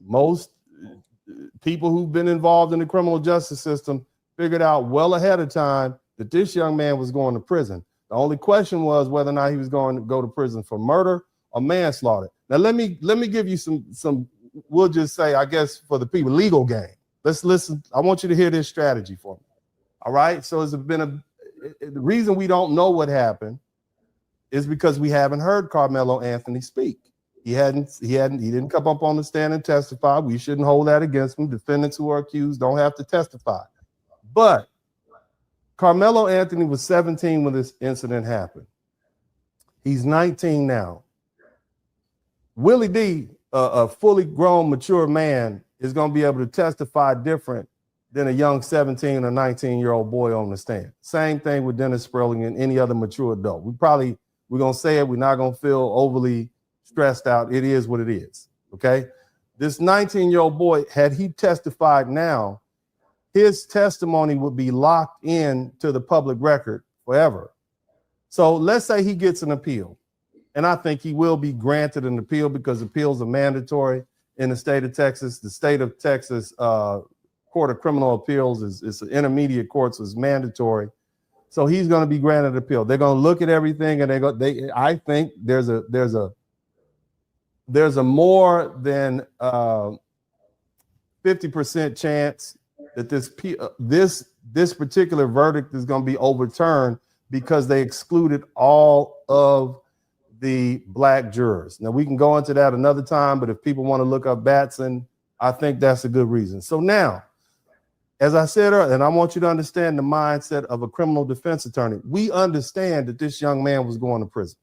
most people who've been involved in the criminal justice system figured out well ahead of time that this young man was going to prison. The only question was whether or not he was going to go to prison for murder or manslaughter. Now let me give you some. We'll just say, I guess, for the people, legal game. Let's listen. I want you to hear this strategy for me. All right. So the reason we don't know what happened is because we haven't heard Carmelo Anthony speak. He didn't come up on the stand and testify. We shouldn't hold that against him. Defendants who are accused don't have to testify. But Carmelo Anthony was 17 when this incident happened. He's 19 now. Willie D, a fully grown, mature man, is going to be able to testify different than a young 17 or 19-year-old boy on the stand. Same thing with Dennis Sperling and any other mature adult. We're going to say it. We're not going to feel overly stressed out. It is what it is, okay? This 19-year-old boy, had he testified now, his testimony would be locked in to the public record forever. So let's say he gets an appeal. And I think he will be granted an appeal because appeals are mandatory in the state of Texas. The state of Texas Court of Criminal Appeals is an intermediate court, so it's mandatory. So he's going to be granted an appeal. They're going to look at everything, and I think there's a more than 50% chance that this particular verdict is going to be overturned because they excluded all of the black jurors. Now, we can go into that another time, but if people want to look up Batson, I think that's a good reason. So now, as I said earlier, and I want you to understand the mindset of a criminal defense attorney, we understand that this young man was going to prison.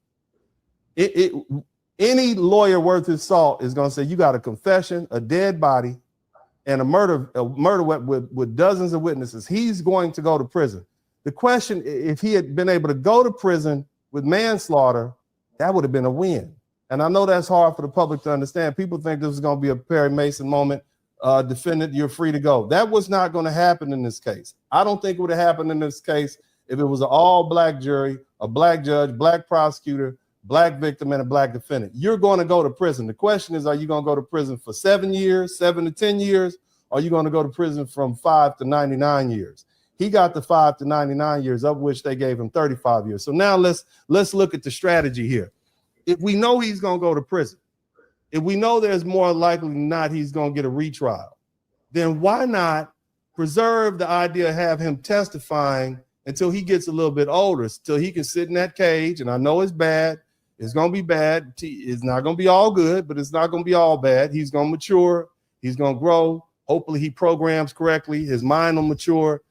Any lawyer worth his salt is going to say, you got a confession, a dead body, and a murder with dozens of witnesses. He's going to go to prison. The question, if he had been able to go to prison with manslaughter, that would have been a win. And I know that's hard for the public to understand. People think this is going to be a Perry Mason moment. Defendant, you're free to go. That was not going to happen in this case. I don't think it would have happened in this case if it was an all-black jury, a black judge, black prosecutor, black victim, and a black defendant. You're going to go to prison. The question is, are you going to go to prison for 7 years, 7 to 10 years, or are you going to go to prison from 5 to 99 years? He got the 5 to 99 years, of which they gave him 35 years. So now let's look at the strategy here. If we know he's going to go to prison, if we know there's more likely than not he's going to get a retrial, then why not preserve the idea of have him testifying until he gets a little bit older, till he can sit in that cage? And I know it's bad. It's going to be bad. It's not going to be all good, but it's not going to be all bad. He's going to mature. He's going to grow. Hopefully he programs correctly. His mind will mature.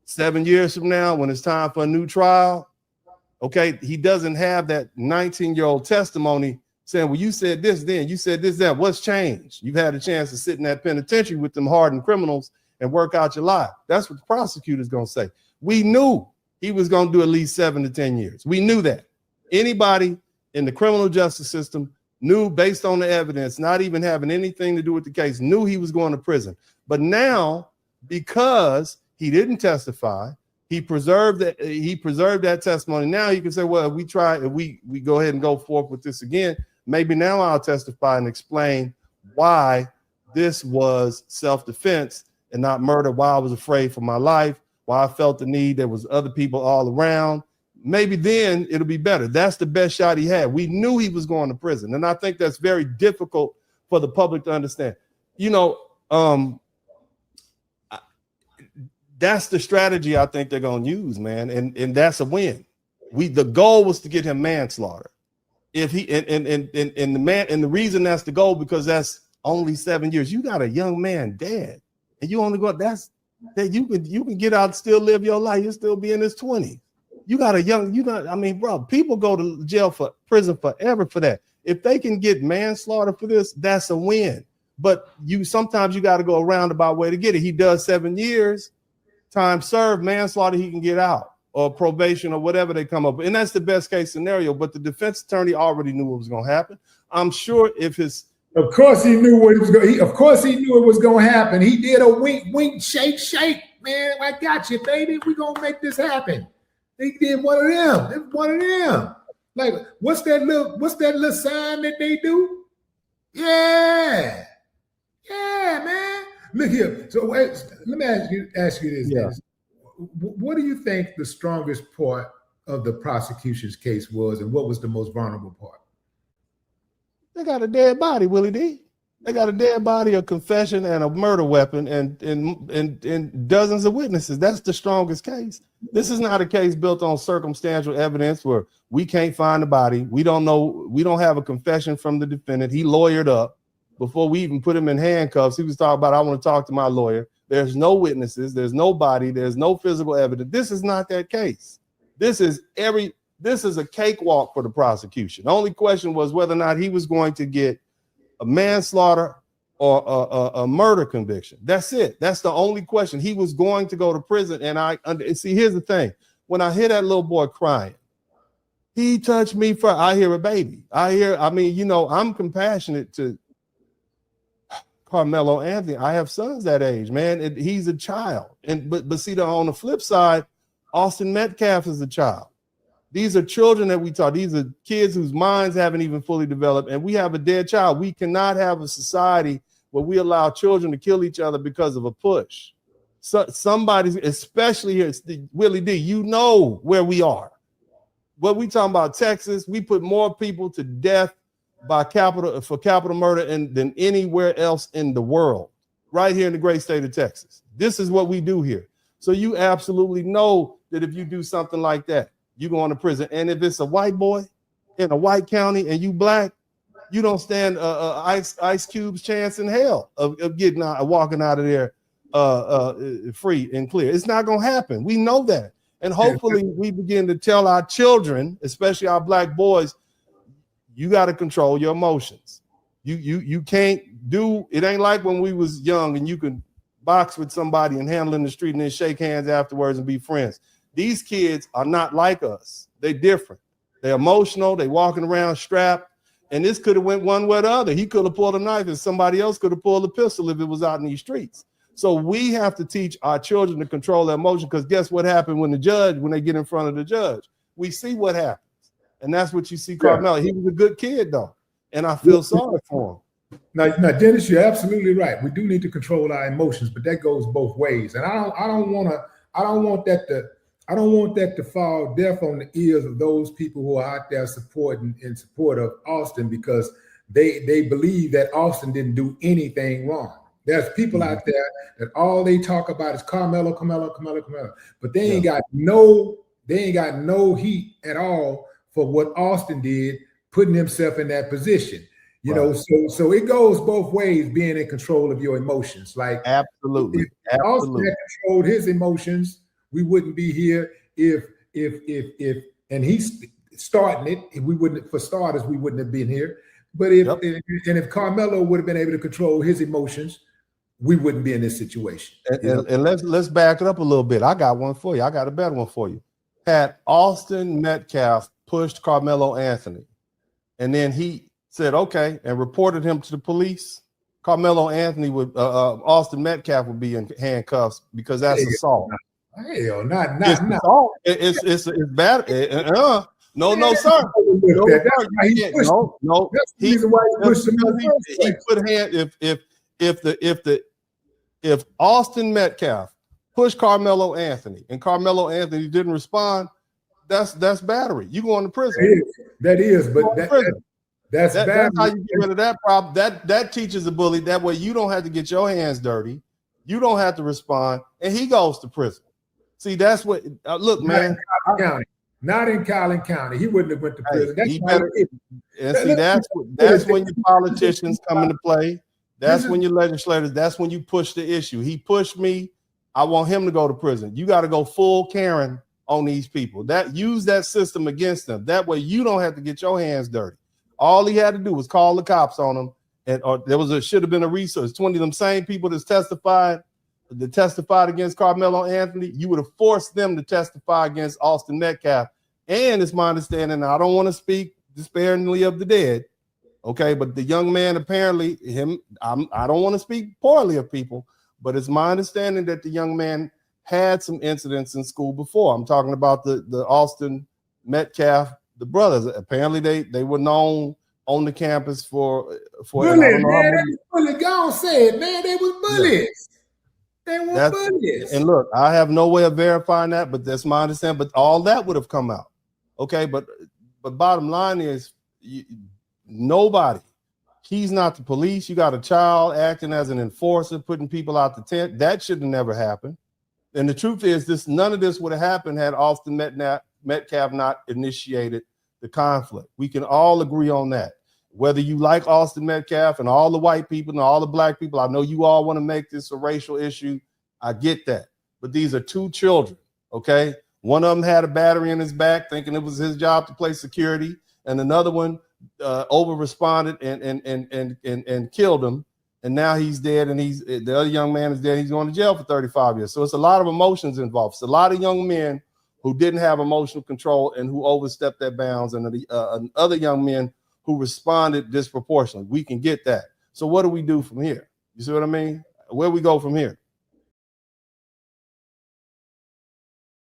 7 years from now, when it's time for a new trial, okay, he doesn't have that 19-year-old testimony saying, well, you said this then, you said this then. What's changed? You've had a chance to sit in that penitentiary with them hardened criminals and work out your life. That's what the prosecutor's going to say. We knew he was going to do at least 7 to 10 years. We knew that. Anybody in the criminal justice system knew, based on the evidence, not even having anything to do with the case, knew he was going to prison. But now, because he didn't testify, he preserved that testimony. Now you can say, well, if we go ahead and go forth with this again, maybe now I'll testify and explain why this was self-defense and not murder, why I was afraid for my life, why I felt the need. There was other people all around. Maybe then it'll be better. That's the best shot he had. We knew he was going to prison. And I think that's very difficult for the public to understand. That's the strategy I think they're going to use, man. And that's a win. The goal was to get him manslaughter. If he and the reason that's the goal, because that's only 7 years. You got a young man dead, and you only go, you can get out and still live your life. You'll still be in his 20s. Bro, people go to prison forever for that. If they can get manslaughter for this, that's a win. But sometimes you got to go a roundabout way to get it. He does 7 years, time served, manslaughter, he can get out, or probation, or whatever they come up with. And that's the best case scenario. But the defense attorney already knew what was going to happen. I'm sure of course he knew what it was going. Of course he knew it was going to happen. He did a wink, wink, shake, shake. Man, I got you, baby. We're going to make this happen. They did one of them. It was one of them. Like, what's that little sign that they do? Yeah, man. Look here. So let me ask you this. Yeah. What do you think the strongest part of the prosecution's case was, and what was the most vulnerable part? They got a dead body, Willie D. They got a dead body, a confession, and a murder weapon, and dozens of witnesses. That's the strongest case. This is not a case built on circumstantial evidence where we can't find the body. We don't know. We don't have a confession from the defendant. He lawyered up before we even put him in handcuffs. He was talking about, I want to talk to my lawyer. There's no witnesses. There's no body. There's no physical evidence. This is not that case. This is a cakewalk for the prosecution. The only question was whether or not he was going to get a manslaughter or a murder conviction. That's it. That's the only question. He was going to go to prison. And see, here's the thing. When I hear that little boy crying, he touched me for, I hear a baby. I'm compassionate to Carmelo Anthony. I have sons that age, man. He's a child. But see, on the flip side, Austin Metcalf is a child. These are children that we taught. These are kids whose minds haven't even fully developed, and we have a dead child. We cannot have a society where we allow children to kill each other because of a push. So somebody's, especially here, Willie D, you know where we are. What we talking about, Texas, we put more people to death for capital murder than anywhere else in the world, right here in the great state of Texas. This is what we do here. So you absolutely know that if you do something like that, you go into prison. And if it's a white boy in a white county and you black, you don't stand Ice Cube's chance in hell of getting out, walking out of there free and clear. It's not going to happen. We know that. And hopefully we begin to tell our children, especially our black boys, you got to control your emotions. You can't do, it ain't like when we was young and you could box with somebody and handle in the street and then shake hands afterwards and be friends. These kids are not like us. They're different. They're emotional. They walking around strapped. And this could have went one way or the other. He could have pulled a knife and somebody else could have pulled a pistol if it was out in these streets. So we have to teach our children to control their emotion, because guess what happened when they get in front of the judge? We see what happens. And that's what you see Carmelo. He was a good kid, though. And I feel sorry for him. Now, Dennis, you're absolutely right. We do need to control our emotions, but that goes both ways. And I don't want that to fall deaf on the ears of those people who are out there supporting in support of Austin, because they believe that Austin didn't do anything wrong. There's people out there that all they talk about is Carmelo, but they ain't got no heat at all for what Austin did, putting himself in that position. You know, so it goes both ways, being in control of your emotions. Like absolutely. If Austin had controlled his emotions, we wouldn't be here. If and he's starting it, we wouldn't, for starters, we wouldn't have been here. But if Carmelo would have been able to control his emotions, we wouldn't be in this situation. And let's back it up a little bit. I got one for you. I got a better one for you. Had Austin Metcalf pushed Carmelo Anthony, and then he said okay and reported him to the police, Carmelo Anthony would Austin Metcalf would be in handcuffs, because that's assault. Hell, not assault. It's bad. No, sir. No. He put hand if Austin Metcalf pushed Carmelo Anthony and Carmelo Anthony didn't respond, that's battery. You go into prison. That's how you get rid of that problem. That teaches a bully. That way you don't have to get your hands dirty. You don't have to respond, and he goes to prison. See, that's what. Look, man. Not in Collin County. He wouldn't have went to prison. That's when your politicians come into play. That's when your legislators. That's when you push the issue. He pushed me. I want him to go to prison. You got to go full Karen on these people. Use that system against them. That way you don't have to get your hands dirty. All he had to do was call the cops on him, and should have been a resource. 20 of them same people that testified against Carmelo Anthony. You would have forced them to testify against Austin Metcalf. And it's my understanding, I don't want to speak disparagingly of the dead, okay, but the young man, apparently I don't want to speak poorly of people, but it's my understanding that the young man had some incidents in school before. I'm talking about the Austin Metcalf, the brothers. Apparently they were known on the campus for bullies. Bully, go on, say it, man. They was bullies. They were bullies. And look, I have no way of verifying that, but that's my understanding. But all that would have come out, okay. But bottom line is, nobody He's not the police. You got a child acting as an enforcer, putting people out the tent. That should have never happened. And the truth is, none of this would have happened had Austin Metcalf not initiated the conflict. We can all agree on that. Whether you like Austin Metcalf and all the white people and all the black people, I know you all want to make this a racial issue. I get that. But these are two children, okay? One of them had a battery in his back, thinking it was his job to play security, and another one over-responded and killed him. And now he's dead, and the other young man is dead. He's going to jail for 35 years. So it's a lot of emotions involved. It's a lot of young men who didn't have emotional control and who overstepped their bounds, and other young men who responded disproportionately. We can get that. So what do we do from here? You see what I mean? Where we go from here?